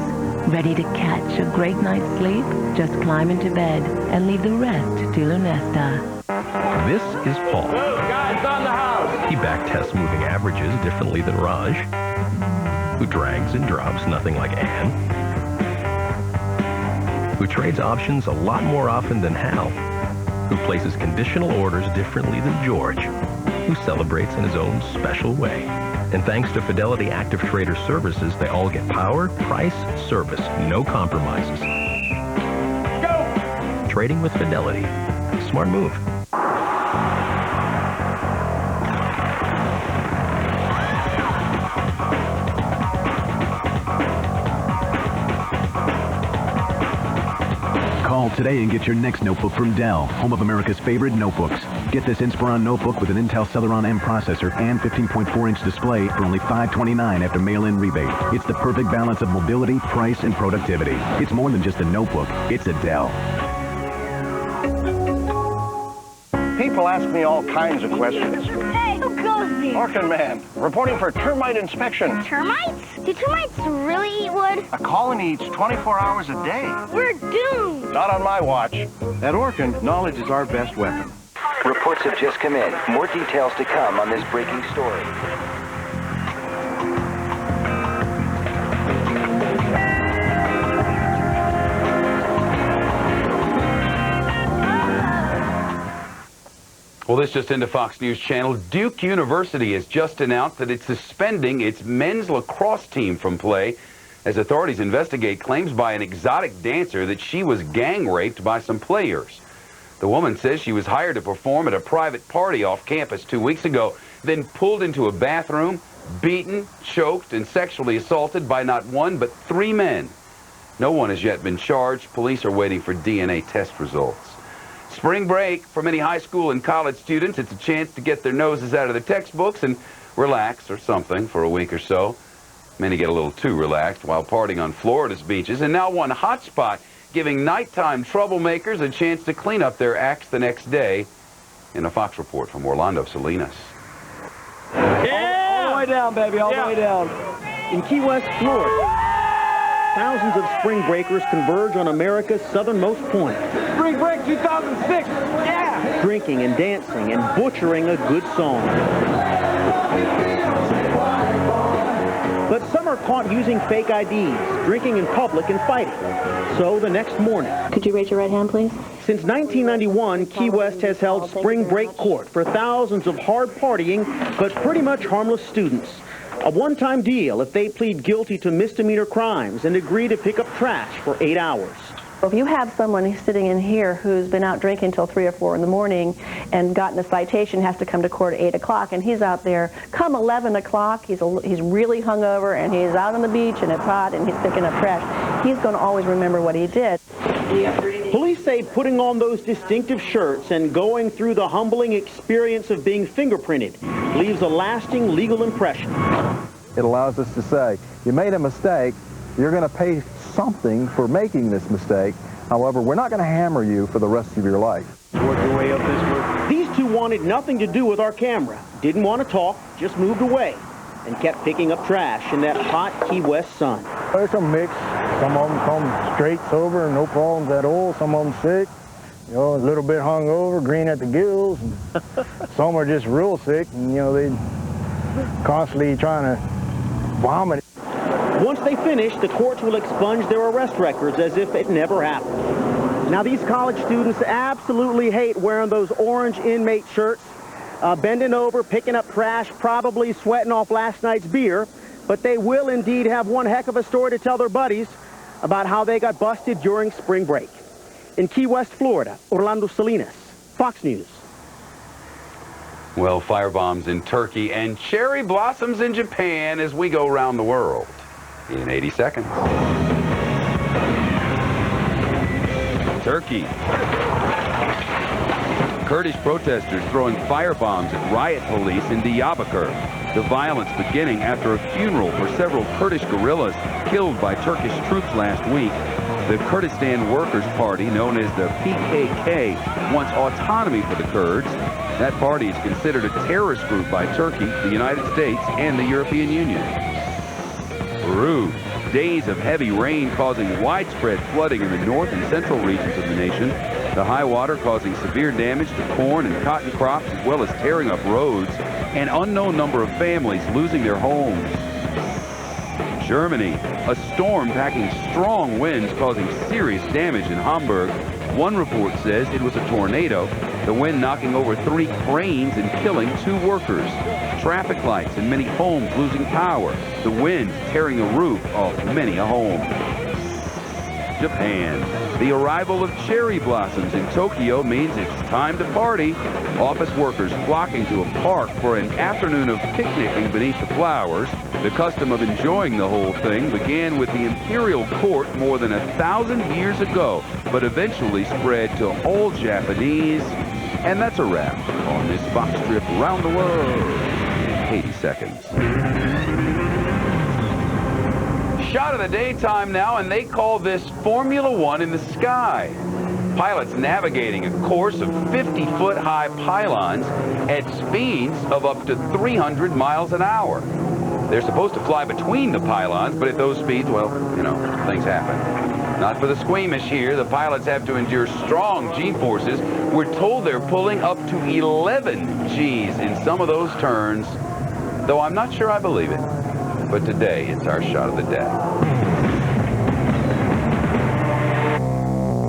Ready to catch a great night's sleep? Just climb into bed and leave the rest to Lunesta. This is Paul. Guys on the house. He backtests moving averages differently than Raj, who drags and drops nothing like Anne, who trades options a lot more often than Hal, who places conditional orders differently than George, who celebrates in his own special way. And thanks to Fidelity Active Trader Services, they all get power, price, service, no compromises. Go! Trading with Fidelity. Smart move. Call today and get your next notebook from Dell, home of America's favorite notebooks. Get this Inspiron notebook with an Intel Celeron M processor and 15.4-inch display for only $529 after mail-in rebate. It's the perfect balance of mobility, price, and productivity. It's more than just a notebook. It's a Dell. People ask me all kinds of questions. Hey, who goes there? Orkin Man, reporting for termite inspection. Termites? Do termites really eat wood? A colony eats 24 hours a day. We're doomed. Not on my watch. At Orkin, knowledge is our best weapon. Reports have just come in. More details to come on this breaking story. Well, this just into Fox News Channel. Duke University has just announced that it's suspending its men's lacrosse team from play as authorities investigate claims by an exotic dancer that she was gang raped by some players. The woman says she was hired to perform at a private party off campus 2 weeks ago, then pulled into a bathroom, beaten, choked, and sexually assaulted by not one but 3 men. No one has yet been charged. Police are waiting for DNA test results. Spring break for many high school and college students. It's a chance to get their noses out of the textbooks and relax or something for a week or so. Many get a little too relaxed while partying on Florida's beaches, and now one hotspot giving nighttime troublemakers a chance to clean up their acts the next day. In a Fox report from Orlando Salinas. Yeah! All the way down, baby, all the way down. In Key West, Florida, thousands of spring breakers converge on America's southernmost point. Spring break 2006. Yeah! Drinking and dancing and butchering a good song. But some are caught using fake IDs, drinking in public and fighting. So the next morning. Could you raise your right hand, please? Since 1991, Key West has held spring break court for thousands of hard partying, but pretty much harmless students. A one-time deal if they plead guilty to misdemeanor crimes and agree to pick up trash for 8 hours. If you have someone who's sitting in here who's been out drinking till 3 or 4 in the morning and gotten a citation, has to come to court at 8 o'clock, and he's out there come 11 o'clock, he's really hungover, and he's out on the beach, and it's hot, and he's picking up trash, he's going to always remember what he did. Police say putting on those distinctive shirts and going through the humbling experience of being fingerprinted leaves a lasting legal impression. It allows us to say, you made a mistake, you're going to pay something for making this mistake. However, we're not going to hammer you for the rest of your life. Work your way up this road. These two wanted nothing to do with our camera. Didn't want to talk, just moved away and kept picking up trash in that hot Key West sun. It's a mix. Some of them come straight sober, no problems at all. Some of them sick, you know, a little bit hungover, green at the gills. And some are just real sick, and you know, they constantly trying to vomit. Once they finish, the courts will expunge their arrest records as if it never happened. Now, these college students absolutely hate wearing those orange inmate shirts, bending over, picking up trash, probably sweating off last night's beer, but they will indeed have one heck of a story to tell their buddies about how they got busted during spring break. In Key West, Florida, Orlando Salinas, Fox News. Well, firebombs in Turkey and cherry blossoms in Japan as we go around the world in 80 seconds. Turkey. Kurdish protesters throwing firebombs at riot police in Diyarbakir. The violence beginning after a funeral for several Kurdish guerrillas killed by Turkish troops last week. The Kurdistan Workers' Party, known as the PKK, wants autonomy for the Kurds. That party is considered a terrorist group by Turkey, the United States, and the European Union. Peru. Days of heavy rain causing widespread flooding in the north and central regions of the nation. The high water causing severe damage to corn and cotton crops, as well as tearing up roads. An unknown number of families losing their homes. Germany. A storm packing strong winds causing serious damage in Hamburg. One report says it was a tornado, the wind knocking over 3 cranes and killing 2 workers. Traffic lights and many homes losing power. The wind tearing the roof off many a home. Japan. The arrival of cherry blossoms in Tokyo means it's time to party. Office workers flocking to a park for an afternoon of picnicking beneath the flowers. The custom of enjoying the whole thing began with the imperial court more than 1,000 years ago, but eventually spread to all Japanese. And that's a wrap on this Fox trip around the world. 80 seconds. Shot of the daytime now, and they call this Formula One in the sky. Pilots navigating a course of 50-foot high pylons at speeds of up to 300 miles an hour. They're supposed to fly between the pylons, but at those speeds, well, you know, things happen. Not for the squeamish here. The pilots have to endure strong G-forces. We're told they're pulling up to 11 Gs in some of those turns, though I'm not sure I believe it. But today, it's our shot of the day.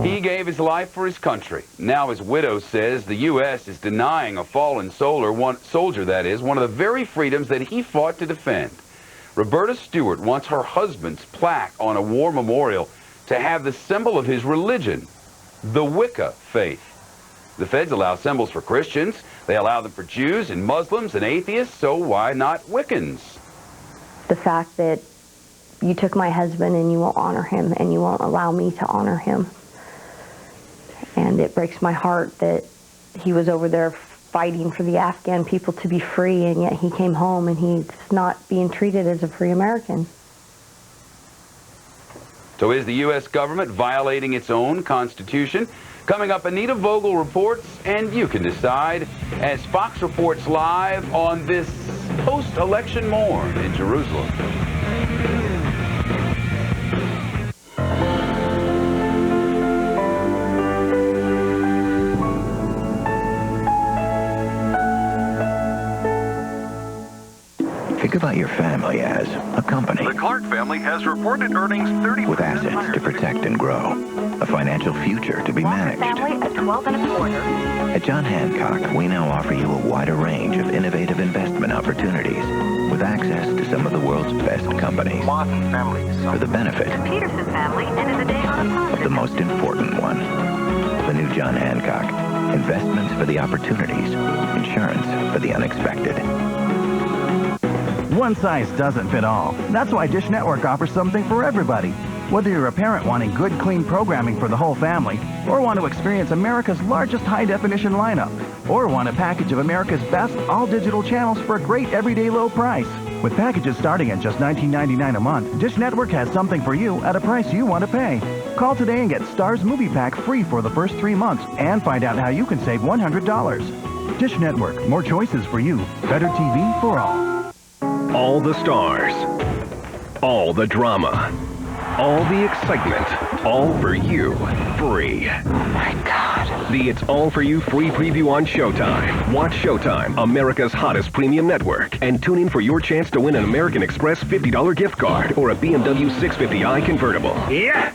He gave his life for his country. Now his widow says the U.S. is denying a fallen soldier, that is, one of the very freedoms that he fought to defend. Roberta Stewart wants her husband's plaque on a war memorial to have the symbol of his religion, the Wicca faith. The feds allow symbols for Christians. They allow them for Jews and Muslims and atheists, so why not Wiccans? The fact that you took my husband and you won't honor him and you won't allow me to honor him. And it breaks my heart that he was over there fighting for the Afghan people to be free, and yet he came home and he's not being treated as a free American. So is the U.S. government violating its own Constitution? Coming up, Anita Vogel reports, and you can decide as Fox reports live on this post-election morn in Jerusalem. Think about your family as a company. The Clark family has reported earnings 30 With assets to protect and grow. A financial future to be managed. Family at 12 1/4. At John Hancock, we now offer you a wider range of innovative investment opportunities with access to some of the world's best companies. For the benefit Peterson family ended the day on a of positive. the most important one. The new John Hancock. Investments for the opportunities. Insurance for the unexpected. One size doesn't fit all. That's why Dish Network offers something for everybody. Whether you're a parent wanting good, clean programming for the whole family, or want to experience America's largest high-definition lineup, or want a package of America's best all-digital channels for a great everyday low price. With packages starting at just $19.99 a month, Dish Network has something for you at a price you want to pay. Call today and get Starz Movie Pack free for the first 3 months and find out how you can save $100. Dish Network, more choices for you. Better TV for all. All the stars, all the drama, all the excitement, all for you, free. Oh my God. The It's All For You free preview on Showtime. Watch Showtime, America's hottest premium network, and tune in for your chance to win an American Express $50 gift card or a BMW 650i convertible. Yeah!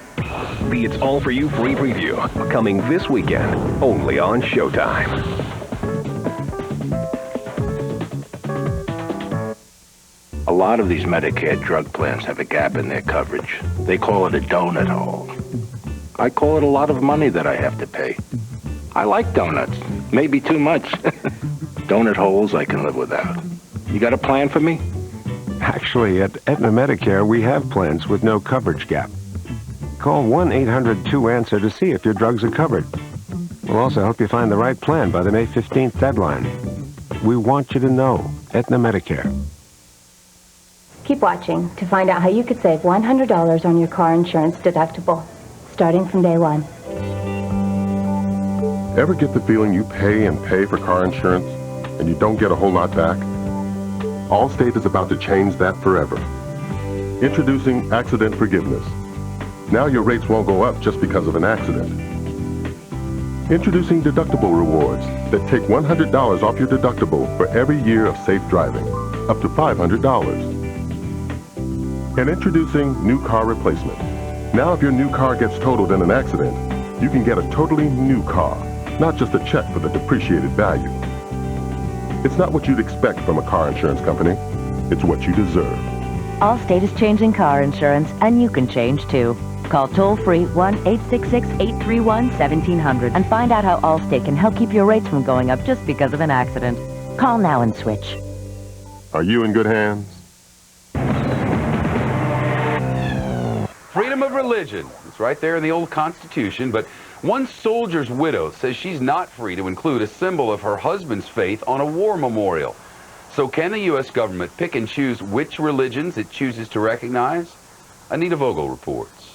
The It's All For You free preview, coming this weekend, only on Showtime. A lot of these Medicare drug plans have a gap in their coverage. They call it a donut hole. I call it a lot of money that I have to pay. I like donuts, maybe too much. Donut holes I can live without. You got a plan for me? Actually, at Aetna Medicare, we have plans with no coverage gap. Call 1-800-2ANSWER to see if your drugs are covered. We'll also help you find the right plan by the May 15th deadline. We want you to know, Aetna Medicare. Keep watching to find out how you could save $100 on your car insurance deductible, starting from day one. Ever get the feeling you pay and pay for car insurance and you don't get a whole lot back? Allstate is about to change that forever. Introducing Accident Forgiveness. Now your rates won't go up just because of an accident. Introducing deductible rewards that take $100 off your deductible for every year of safe driving, up to $500. And introducing new car replacement. Now if your new car gets totaled in an accident, you can get a totally new car, not just a check for the depreciated value. It's not what you'd expect from a car insurance company. It's what you deserve. Allstate is changing car insurance, and you can change too. Call toll-free 1-866-831-1700 and find out how Allstate can help keep your rates from going up just because of an accident. Call now and switch. Are you in good hands? Freedom of religion. It's right there in the old Constitution, but one soldier's widow says she's not free to include a symbol of her husband's faith on a war memorial. So can the U.S. government pick and choose which religions it chooses to recognize? Anita Vogel reports.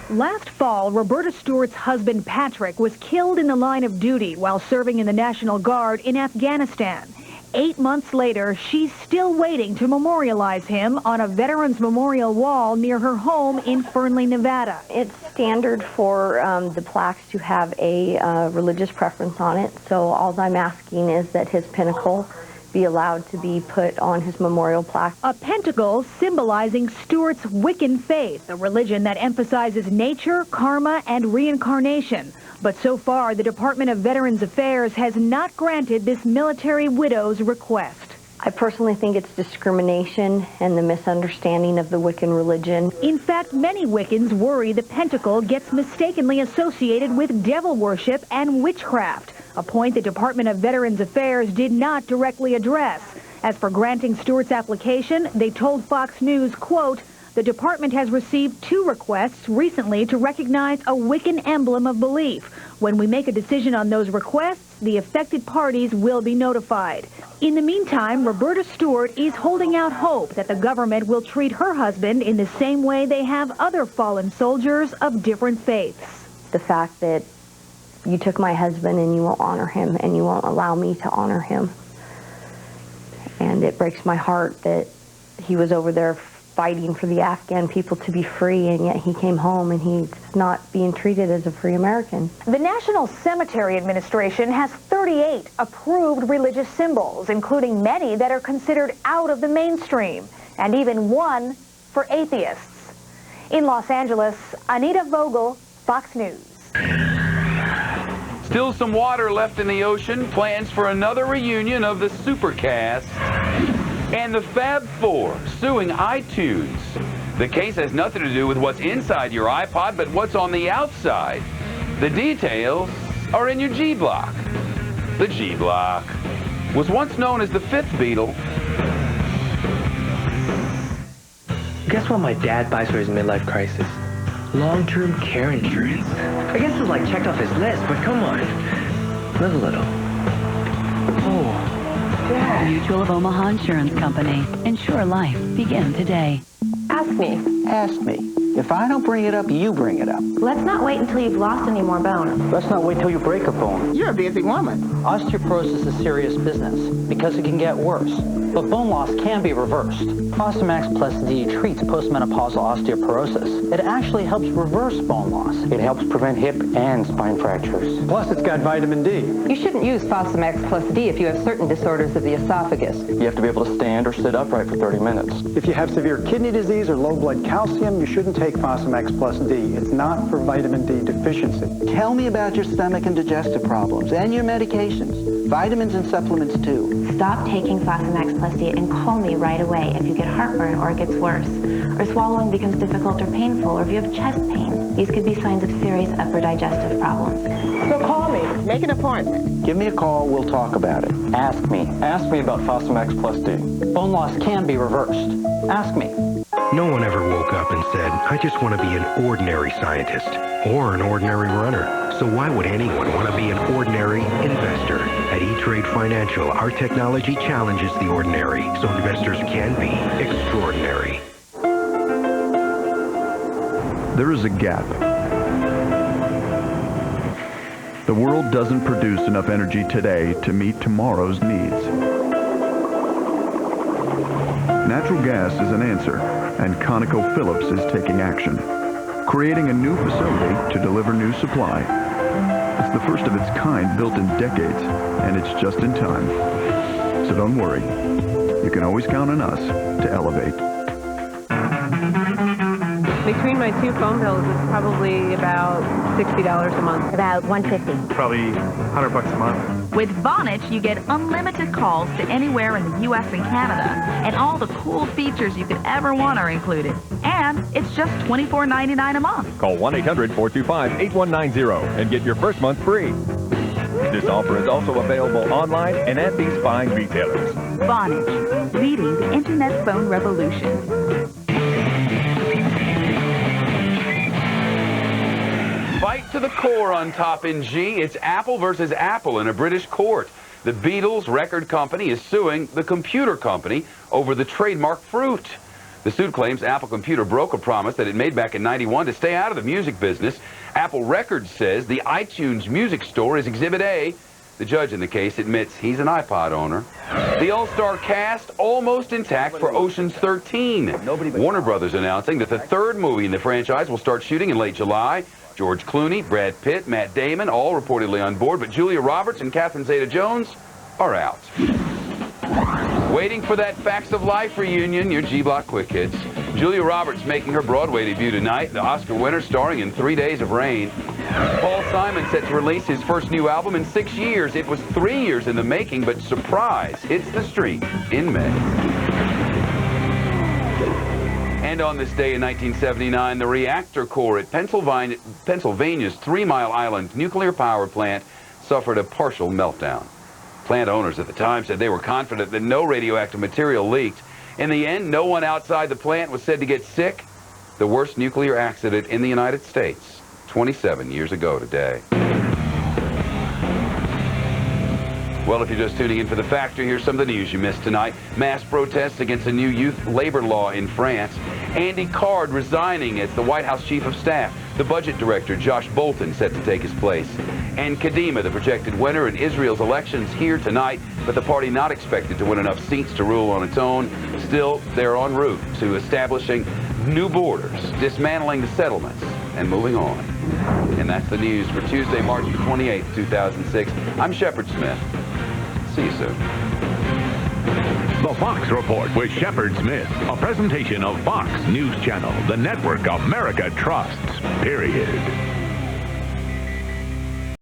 Last fall, Roberta Stewart's husband Patrick was killed in the line of duty while serving in the National Guard in Afghanistan. 8 months later, she's still waiting to memorialize him on a Veterans Memorial wall near her home in Fernley, Nevada. It's standard for the plaques to have a religious preference on it, so all I'm asking is that his pinnacle be allowed to be put on his memorial plaque. A pentacle symbolizing Stewart's Wiccan faith, a religion that emphasizes nature, karma, and reincarnation. But so far, the Department of Veterans Affairs has not granted this military widow's request. I personally think it's discrimination and the misunderstanding of the Wiccan religion. In fact, many Wiccans worry the pentacle gets mistakenly associated with devil worship and witchcraft, a point the Department of Veterans Affairs did not directly address. As for granting Stewart's application, they told Fox News, quote, The department has received 2 requests recently to recognize a Wiccan emblem of belief. When we make a decision on those requests, the affected parties will be notified. In the meantime, Roberta Stewart is holding out hope that the government will treat her husband in the same way they have other fallen soldiers of different faiths. The fact that you took my husband and you won't honor him and you won't allow me to honor him. And it breaks my heart that he was over there fighting for the Afghan people to be free, and yet he came home and he's not being treated as a free American. The National Cemetery Administration has 38 approved religious symbols, including many that are considered out of the mainstream, and even one for atheists. In Los Angeles, Anita Vogel, Fox News. Still some water left in the ocean. Plans for another reunion of the Supercast. And the Fab Four suing iTunes. The case has nothing to do with what's inside your iPod, but what's on the outside. The details are in your G-Block. The G-Block was once known as the 5th Beatle. Guess what my dad buys for his midlife crisis? Long-term care insurance. I guess it's like checked off his list, but come on. Live a little. Oh. Mutual of Omaha Insurance Company. Insure life. Begin today. Ask me. Ask me. If I don't bring it up, you bring it up. Let's not wait until you've lost any more bone. Let's not wait till you break a bone. You're a busy woman. Osteoporosis is serious business because it can get worse. But bone loss can be reversed. Fosamax Plus D treats postmenopausal osteoporosis. It actually helps reverse bone loss. It helps prevent hip and spine fractures. Plus, it's got vitamin D. You shouldn't use Fosamax Plus D if you have certain disorders of the esophagus. You have to be able to stand or sit upright for 30 minutes. If you have severe kidney disease or low blood calcium, you shouldn't take Fosamax Plus D. It's not for vitamin D deficiency. Tell me about your stomach and digestive problems and your medications. Vitamins and supplements, too. Stop taking Fosamax Plus D and call me right away if you get heartburn or it gets worse, or swallowing becomes difficult or painful, or if you have chest pain. These could be signs of serious upper digestive problems. So call me. Make an appointment. Give me a call. We'll talk about it. Ask me. Ask me about Fosamax Plus D. Bone loss can be reversed. Ask me. No one ever woke up and said, I just want to be an ordinary scientist or an ordinary runner. So why would anyone want to be an ordinary investor? At E-Trade Financial, our technology challenges the ordinary so investors can be extraordinary. There is a gap. The world doesn't produce enough energy today to meet tomorrow's needs. Natural gas is an answer, and ConocoPhillips is taking action, creating a new facility to deliver new supply. It's the first of its kind built in decades, and it's just in time. So don't worry. You can always count on us to elevate. Between my 2 phone bills, it's probably about $60 a month. About $150. Probably $100 a month. With Vonage, you get unlimited calls to anywhere in the U.S. and Canada, and all the cool features you could ever want are included. And it's just $24.99 a month. Call 1-800-425-8190 and get your first month free. This offer is also available online and at these fine retailers. Vonage, leading the internet phone revolution. Fight to the core on Top in G. It's Apple versus Apple in a British court. The Beatles record company is suing the computer company over the trademark fruit. The suit claims Apple Computer broke a promise that it made back in '91 to stay out of the music business. Apple Records says the iTunes music store is Exhibit A. The judge in the case admits he's an iPod owner. The all-star cast almost intact for Ocean's 13. Warner Brothers announcing that the 3rd movie in the franchise will start shooting in late July. George Clooney, Brad Pitt, Matt Damon, all reportedly on board, but Julia Roberts and Catherine Zeta-Jones are out. Waiting for that Facts of Life reunion, your G-Block Quick Hits. Julia Roberts making her Broadway debut tonight, the Oscar winner starring in 3 Days of Rain. Paul Simon set to release his first new album in 6 years. It was 3 years in the making, but surprise, hits the street in May. And on this day in 1979, the reactor core at Pennsylvania's 3 Mile Island nuclear power plant suffered a partial meltdown. Plant owners at the time said they were confident that no radioactive material leaked. In the end, no one outside the plant was said to get sick. The worst nuclear accident in the United States, 27 years ago today. Well, if you're just tuning in for the Factor, here's some of the news you missed tonight. Mass protests against a new youth labor law in France. Andy Card resigning as the White House Chief of Staff. The budget director, Josh Bolton, set to take his place. And Kadima, the projected winner in Israel's elections, here tonight, but the party not expected to win enough seats to rule on its own. Still, they're en route to establishing new borders, dismantling the settlements, and moving on. And that's the news for Tuesday, March 28th, 2006. I'm Shepard Smith. See you soon. The Fox Report with Shepard Smith, a presentation of Fox News Channel, the network America trusts, period.